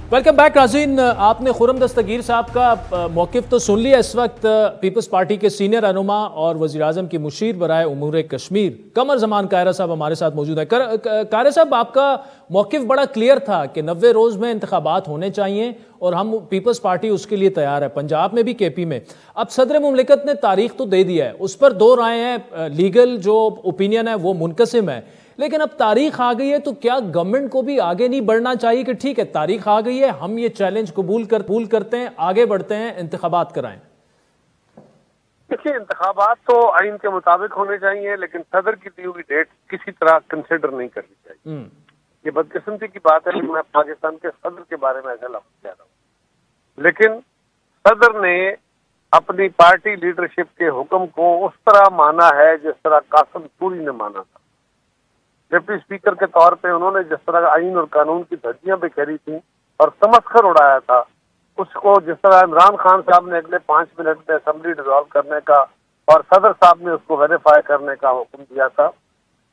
वेलकम बैक नाज़रीन। आपने खुर्रम दस्तगीर साहब का मौक़िफ़ तो सुन लिया। इस वक्त पीपल्स पार्टी के सीनियर रहनुमा और वज़ीर आज़म की मुशीर बराए उमूर कश्मीर कमर ज़मान कायरा साहब हमारे साथ मौजूद है। कायरा साहब, आपका मौक़िफ़ बड़ा क्लियर था कि 90 रोज़ में इंतखाबात होने चाहिए और हम पीपल्स पार्टी उसके लिए तैयार है, पंजाब में भी KP में। अब सदर मुमलिकत ने तारीख तो दे दिया है, उस पर 2 राय हैं। लीगल जो ओपिनियन है वो मुनकसिम है, लेकिन अब तारीख आ गई है तो क्या गवर्नमेंट को भी आगे नहीं बढ़ना चाहिए कि ठीक है तारीख आ गई है, हम ये चैलेंज कबूल करते हैं, आगे बढ़ते हैं, इंतखाबात कराएं? देखिए, इंतखाबात तो आइन के मुताबिक होने चाहिए, लेकिन सदर की दी हुई डेट किसी तरह कंसिडर नहीं करनी चाहिए। ये बदकिस्मती की बात है, मैं पाकिस्तान के सदर के बारे में ऐसा लफ्ज़ कह रहा हूँ, लेकिन सदर ने अपनी पार्टी लीडरशिप के हुक्म को उस तरह माना है जिस तरह कासिम सूरी ने माना था। डिप्टी स्पीकर के तौर पे उन्होंने जिस तरह आइन और कानून की धज्जियां बिखेरी थी और तमस्खर उड़ाया था, उसको जिस तरह इमरान खान साहब ने अगले 5 मिनट में असेंबली डिसॉल्व करने का और सदर साहब ने उसको वेरीफाई करने का हुक्म दिया था,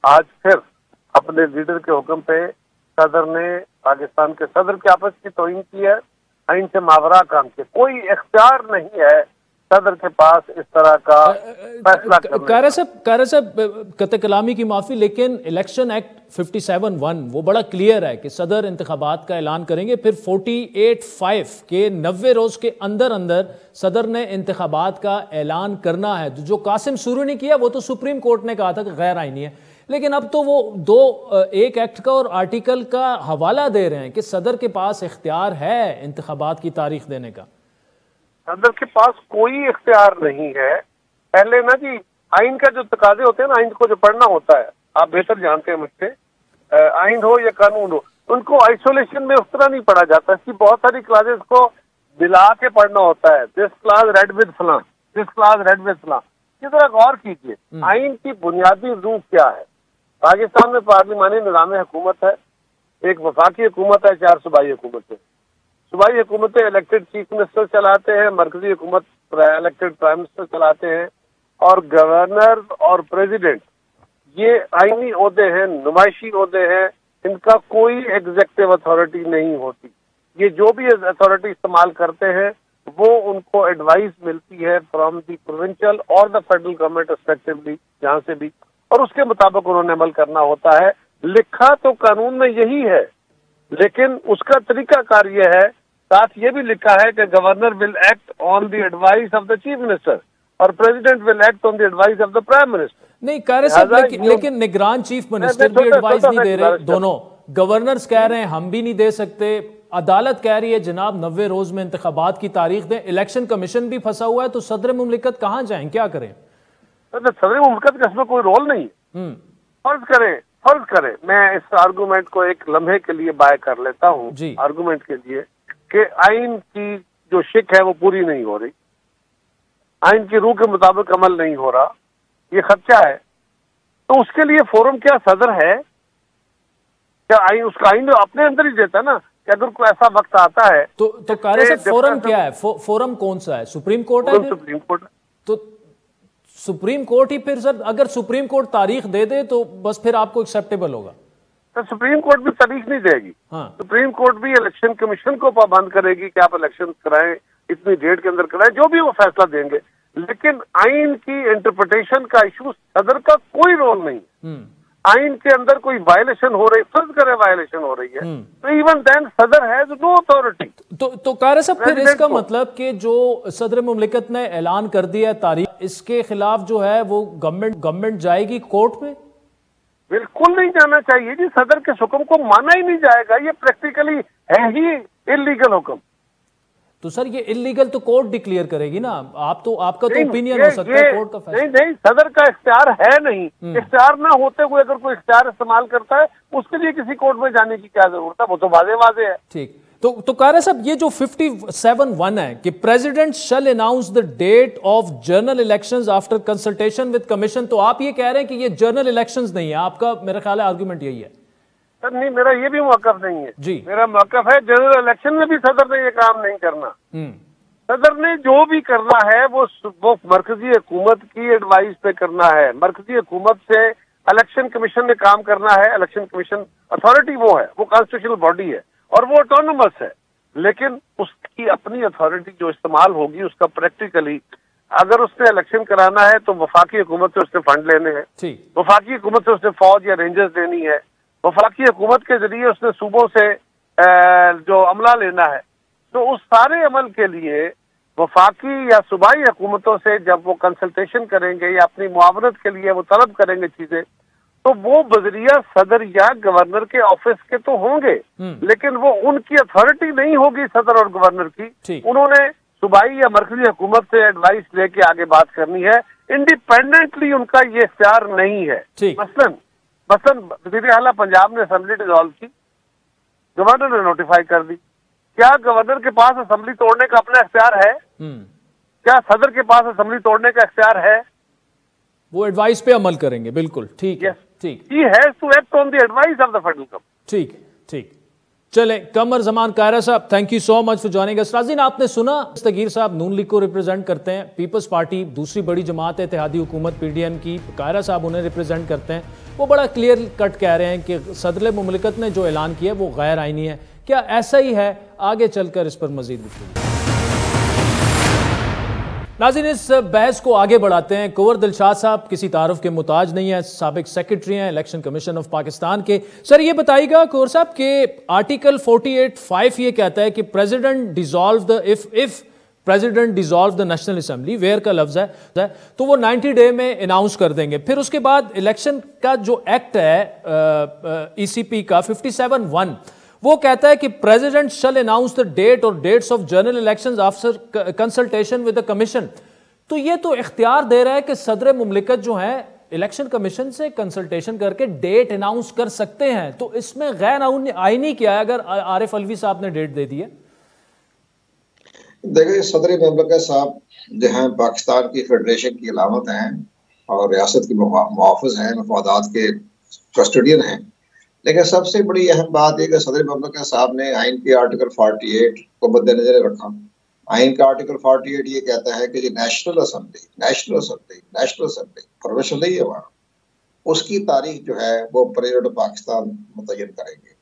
आज फिर अपने लीडर के हुक्म पे सदर ने पाकिस्तान के सदर की आपस की तौहीन की है। आइन से मावरा काम के कोई इख्तियार नहीं है सदर के पास इस तरह का फैसला करने का। साहब कत कलामी की माफी, लेकिन इलेक्शन एक्ट 57(1) वो बड़ा क्लियर है कि सदर इंतखाबात का ऐलान करेंगे, फिर 48(5) के 90 रोज के अंदर अंदर सदर ने इंतखाबात का ऐलान करना है। जो कासिम सूरी ने किया वो तो सुप्रीम कोर्ट ने कहा था कि गैर आईनी है, लेकिन अब तो वो एक एक्ट का और आर्टिकल का हवाला दे रहे हैं कि सदर के पास इख्तियार है इंतखाबात की तारीख देने का। सदर के पास कोई इख्तियार नहीं है। पहले ना जी, आइन का जो तकाजे होते हैं ना, आइन को जो पढ़ना होता है, आप बेहतर जानते हैं मुझसे, आइन हो या कानून हो, उनको आइसोलेशन में उस तरह नहीं पढ़ा जाता। इसकी बहुत सारी क्लासेस को मिला के पढ़ना होता है। दिस क्लास रेड विद फलां, दिस क्लास रेड विद फलां। इस तरह गौर कीजिए, आइन की बुनियादी रूह क्या है। पाकिस्तान में पार्लिमानी निज़ाम हुकूमत है, एक वफाकी हुकूमत है, 4 सूबाई हुकूमत है। सूबाई हुकूमतें इलेक्टेड चीफ मिनिस्टर चलाते हैं, मरकजी हुकूमत इलेक्टेड प्राइम मिनिस्टर चलाते हैं, और गवर्नर और प्रेसिडेंट ये आईनी ओहदे हैं, नुमाइशी ओहदे हैं, इनका कोई एग्जेक्टिव अथॉरिटी नहीं होती। ये जो भी अथॉरिटी इस्तेमाल करते हैं वो उनको एडवाइस मिलती है फ्रॉम दी प्रोविंशियल और द फेडरल गवर्नमेंट रिस्पेक्टिवली, जहां से भी, और उसके मुताबिक उन्होंने अमल करना होता है। लिखा तो कानून में यही है, लेकिन उसका तरीकाकार यह है, साथ ये भी लिखा है कि governor will act on the advice of the chief minister और president will act on the advice of the prime minister. नहीं कह रहे साहब, लेकिन निगरान चीफ मिनिस्टर भी एडवाइस नहीं दे रहे। दोनों गवर्नर्स कह रहे हैं हम भी नहीं दे सकते, अदालत कह रही है जनाब 90 रोज में इंतखाबात की तारीख दें, इलेक्शन कमीशन भी फंसा हुआ है, तो सदर मुमलिकत कहाँ जाएं, क्या करें? सदर मुमलिकत का इसमें कोई रोल नहीं है। फर्ज करें मैं इस आर्गूमेंट को एक लम्हे के लिए बाय कर लेता हूँ, आर्गूमेंट के लिए, कि आइन की जो शिक है वो पूरी नहीं हो रही, आइन की रूह के मुताबिक अमल नहीं हो रहा, ये खर्चा है, तो उसके लिए फोरम क्या सदर है? क्या आइन, उसका आइन अपने अंदर ही देता ना कि अगर कोई ऐसा वक्त आता है तो कारी साहब फोरम क्या है? फोरम कौन सा है? सुप्रीम कोर्ट है? Supreme court. तो सुप्रीम कोर्ट ही फिर सर, अगर सुप्रीम कोर्ट तारीख दे दे तो बस फिर आपको एक्सेप्टेबल होगा? तो सुप्रीम कोर्ट भी तारीख नहीं देगी। हाँ। सुप्रीम कोर्ट भी इलेक्शन कमीशन को पाबंद करेगी कि आप इलेक्शन कराएं, इतनी डेट के अंदर कराएं, जो भी वो फैसला देंगे, लेकिन आइन की इंटरप्रिटेशन का इशू सदर का कोई रोल नहीं। आइन के अंदर कोई वायलेशन हो रही, फर्ज करे वायलेशन हो रही है, तो इवन देन सदर हैज नो अथॉरिटी। तो कारी साहब फिर इसका मतलब कि जो सदर मुमलिकत ने ऐलान कर दिया तारीख, इसके खिलाफ जो है वो गवर्नमेंट जाएगी कोर्ट में? बिल्कुल नहीं जाना चाहिए जी, सदर के हुक्म को माना ही नहीं जाएगा, ये प्रैक्टिकली है ही इल्लीगल हुक्म। तो सर ये इल्लीगल तो कोर्ट डिक्लेयर करेगी ना, आपका तो ओपिनियन हो सकता है, कोर्ट का फैसला नहीं, सदर का इख्तियार है नहीं। इख्तियार ना होते हुए अगर कोई इख्तियार इस्तेमाल करता है उसके लिए किसी कोर्ट में जाने की क्या जरूरत है, वो तो वाजे है। ठीक, तो कारी साहब ये जो 57(1) है कि president shall announce the date of general elections after consultation with commission, तो आप ये कह रहे हैं कि ये जनरल इलेक्शंस नहीं है, आपका मेरा ख्याल है आर्गुमेंट यही है? सर नहीं, मेरा ये भी मौकफ नहीं है जी। मेरा मौकफ है जनरल इलेक्शन में भी सदर ने ये काम नहीं करना। सदर ने जो भी करना है वो मरकजी हुकूमत की एडवाइस पे करना है। मरकजी हुकूमत से इलेक्शन कमीशन ने काम करना है। इलेक्शन कमीशन अथॉरिटी वो है, वो कॉन्स्टिट्यूशनल बॉडी है और वो ऑटोनोमस है, लेकिन उसकी अपनी अथॉरिटी जो इस्तेमाल होगी उसका प्रैक्टिकली, अगर उसने इलेक्शन कराना है तो वफाकी हुकूमत से उसने फंड लेने हैं, वफाकी हुकूमत से उसने फौज या रेंजर्स देनी है, वफाकी हुकूमत के जरिए उसने सूबों से जो अमला लेना है, तो उस सारे अमल के लिए वफाकी या सूबाई हुकूमतों से जब वो कंसल्टेशन करेंगे या अपनी मुआवनत के लिए वो तलब करेंगे चीजें, तो वो बजरिया सदर या गवर्नर के ऑफिस के तो होंगे, लेकिन वो उनकी अथॉरिटी नहीं होगी सदर और गवर्नर की। उन्होंने सूबाई या मरकजी हुकूमत से एडवाइस लेके आगे बात करनी है, इंडिपेंडेंटली उनका ये इख्तियार नहीं है। मसलन वज़ीर आला पंजाब ने असेंबली डिसॉल्व की, गवर्नर ने नोटिफाई कर दी। क्या गवर्नर के पास असेंबली तोड़ने का अपना इख्तियार है? क्या सदर के पास असेंबली तोड़ने का इख्तियार है? वो एडवाइस पे अमल करेंगे, बिल्कुल ठीक है। ठीक, ही has to act on the advice of the federal government. ठीक। चले, कमर जमान कायरा साहब, thank you so much for joining us. नाज़रीन, आपने सुना, दस्तगीर साहब नून लीग को रिप्रेजेंट करते हैं, पीपल्स पार्टी दूसरी बड़ी जमात है इत्तेहादी हुकूमत PDM की, कायरा साहब उन्हें रिप्रेजेंट करते हैं। वो बड़ा क्लियर कट कह रहे हैं कि सदर मुमलिकत ने जो ऐलान किया वो गैर आइनी है। क्या ऐसा ही है? आगे चलकर इस पर मजीद गुफ्तगू। नाज़रीन, इस बहस को आगे बढ़ाते हैं। कुंवर दिलशाद साहब किसी तारुफ के मुताज नहीं है, साबिक सेक्रेटरी हैं इलेक्शन कमीशन ऑफ पाकिस्तान के। सर, ये बताइएगा कुंवर साहब के आर्टिकल 48(5) ये कहता है कि president dissolve the if president dissolve the national assembly, where का लफ्ज है, तो वो 90 डे में अनाउंस कर देंगे। फिर उसके बाद इलेक्शन का जो एक्ट है ECP का 57(1) वो कहता है कि president shall announce the date और dates of general elections after consultation with the commission. तो ये तो इख्तियार दे रहा है कि सदर मुमलिकत जो है इलेक्शन कमीशन से कंसल्टेशन करके डेट अनाउंस कर सकते हैं। तो इसमें गैर आईनी क्या है अगर आरिफ अलवी साहब ने डेट दे दी है? देखिए, सदर मुमलिकत साहब जो हैं पाकिस्तान की फेडरेशन की अलामत हैं और रियासत के मुहाफ़िज़ हैं, मफादात के कस्टोडियन हैं। लेकिन सबसे बड़ी अहम बात यह कि सदर मुमलिकत साहब ने आइन के आर्टिकल 48 को मद्देनजर रखा। आइन का आर्टिकल 48 ये कहता है कि नेशनल असेंबली प्रोविंशियल नहीं है वहाँ, उसकी तारीख जो है वो प्रेसिडेंट ऑफ पाकिस्तान मुतय्यन करेंगे।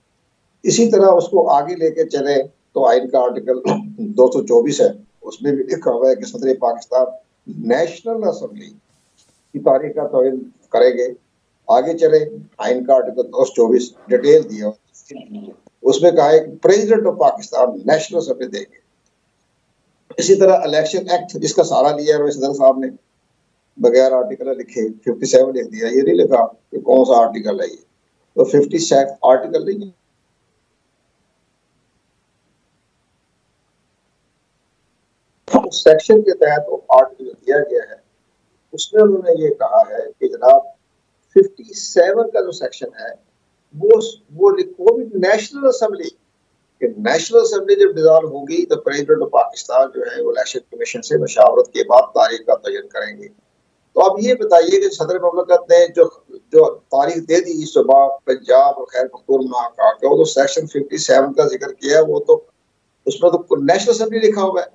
इसी तरह उसको आगे लेके चले तो आइन का आर्टिकल 224 है, उसमें भी लिखा हुआ है कि सदर पाकिस्तान नेशनल असेंबली की तारीख का तयन करेंगे। आगे चले, आइन का आर्टिकल 224 डिटेल दिया, उसमें कहा है कि president of Pakistan national assembly देंगे। इसी तरह इलेक्शन एक्ट जिसका सहारा लिया है सदर साहब ने, बगैर आर्टिकल लिखे 57 लिख दिया। ये नहीं लिखा कि कौन सा आर्टिकल है, ये तो 57 आर्टिकल नहीं है। सेक्शन के तहत वो आर्टिकल दिया गया है, उसमें उन्होंने ये कहा है कि जनाब 57 का जो सेक्शन है वो लिखो भी नेशनल असेंबली, कि नेशनल असेंबली जब डिसॉल्व होगी तो प्रेसिडेंट ऑफ पाकिस्तान जो है वो इलेक्शन कमीशन से मशावरत के बाद तारीख का तयन करेंगे। तो अब ये बताइए कि सदर मुमलिकत ने जो तारीख दे दी सुबह पंजाब और खैर पख्तूनख्वा का, वो तो सेक्शन 57 का जिक्र किया है, वो तो उसमें तो नेशनल असेंबली लिखा हुआ है।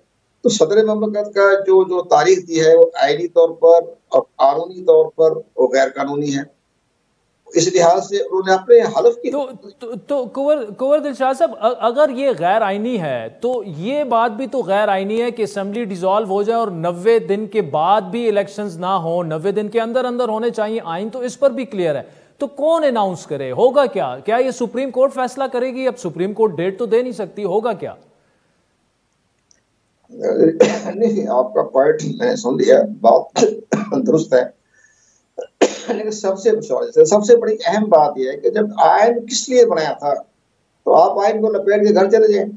तो सदर मुमलिकत का जो तारीख दी है वो आईनी तौर पर और कानूनी तौर पर वो गैर कानूनी है। इस लिहाज से उन्होंने अपने हलफ की तो कुंवर दिलशाद साहब, अगर ये गैर आईनी है तो ये बात भी तो गैर आईनी है कि असेंबली डिसॉल्व हो जाए और 90 दिन के बाद भी इलेक्शंस ना हो, 90 दिन के अंदर अंदर होने चाहिए। आइन तो इस पर भी क्लियर है। तो कौन अनाउंस करे? होगा क्या ये सुप्रीम कोर्ट फैसला करेगी? अब सुप्रीम कोर्ट डेट तो दे नहीं सकती, होगा क्या? नहीं, आपका पॉइंट मैंने सुन लिया, बात दुरुस्त है। लेकिन सबसे बड़ी अहम बात यह है कि जब आइन किस लिए बनाया था, तो आप आइन को लपेट के घर चले जाएं।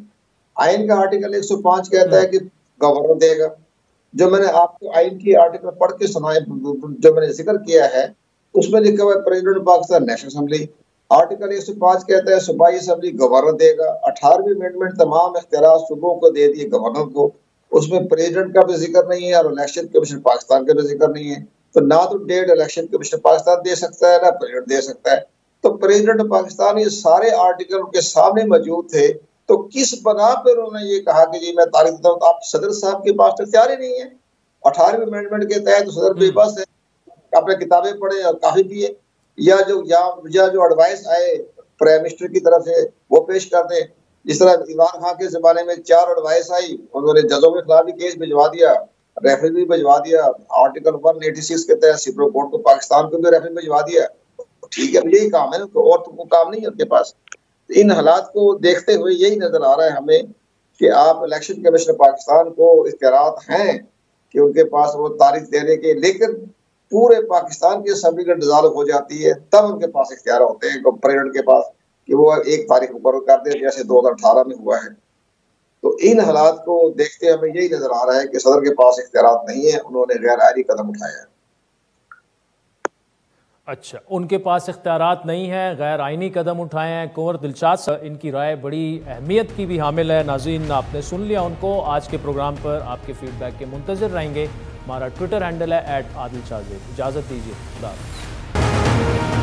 आइन का आर्टिकल 105 कहता है कि गवर्नर देगा। जो मैंने आपको आइन की आर्टिकल पढ़ के सुनाए, जो मैंने जिक्र किया है, उसमें लिखा हुआ है president of Pakistan national assembly. Article 105 कहता है सूबाई असेंबली गवर्नर देगा। 18वीं अमेंडमेंट तमाम इख्तियार सूबों को दे दिए गवर्नर को, उसमें प्रेसिडेंट का भी जिक्र नहीं है और इलेक्शन कमीशन पाकिस्तान का भी जिक्र नहीं है। तो ना तो डेट इलेक्शन कमीशन पाकिस्तान दे सकता है, ना प्रेसिडेंट दे सकता है। तो प्रेसिडेंट ऑफ पाकिस्तान ये सारे आर्टिकल उनके सामने मौजूद थे, तो किस बना पर उन्होंने ये कहा कि जी मैं तारीख देता हूँ? तो आप सदर साहब के पास इख्तियार ही नहीं है। 18वीं अमेंडमेंट के तहत तो सदर के पास है, अपने किताबें पढ़े और काफी भी है, या जो एडवाइस आए प्राइम मिनिस्टर की तरफ से वो पेश कर दें। जिस तरह इमरान खान के जमाने में 4 एडवाइस आई, उन्होंने जजों के खिलाफ भी केस भिजवा दिया, रेफरी भी भिजवा दिया, आर्टिकल 186 के तहत सुप्रीम कोर्ट को पाकिस्तान को भी रेफरी भिजवा दिया। ठीक है, यही काम है, और तो काम नहीं है उनके पास। इन हालात को देखते हुए यही नजर आ रहा है हमें कि आप इलेक्शन कमीशन पाकिस्तान को इख्तियारात हैं कि उनके पास वो तारीख देने के, लेकिन पूरे पाकिस्तान की असेंबली का डिसॉल्व हो जाती है, तब उनके पास इख्तियार होते हैं प्रेसिडेंट के पास कि वो 1 तारीख मुकर्रर कर दे, जैसे 2018 में हुआ है। तो इन हालात को देखते हमें यही नजर आ रहा है कि सदर के पास इख्तियार नहीं है, उन्होंने गैर आईनी कदम उठाया है। अच्छा, उनके पास इख्तियारात नहीं है, गैर आइनी कदम उठाए हैं। कुंवर दिलशाद, इनकी राय बड़ी अहमियत की भी हामिल है। नाज़रीन, आपने सुन लिया उनको। आज के प्रोग्राम पर आपके फीडबैक के मुंतज़िर रहेंगे। हमारा ट्विटर हैंडल है @आदिल शाहज़ेब। इजाज़त दीजिए, खुदा हाफ़िज़।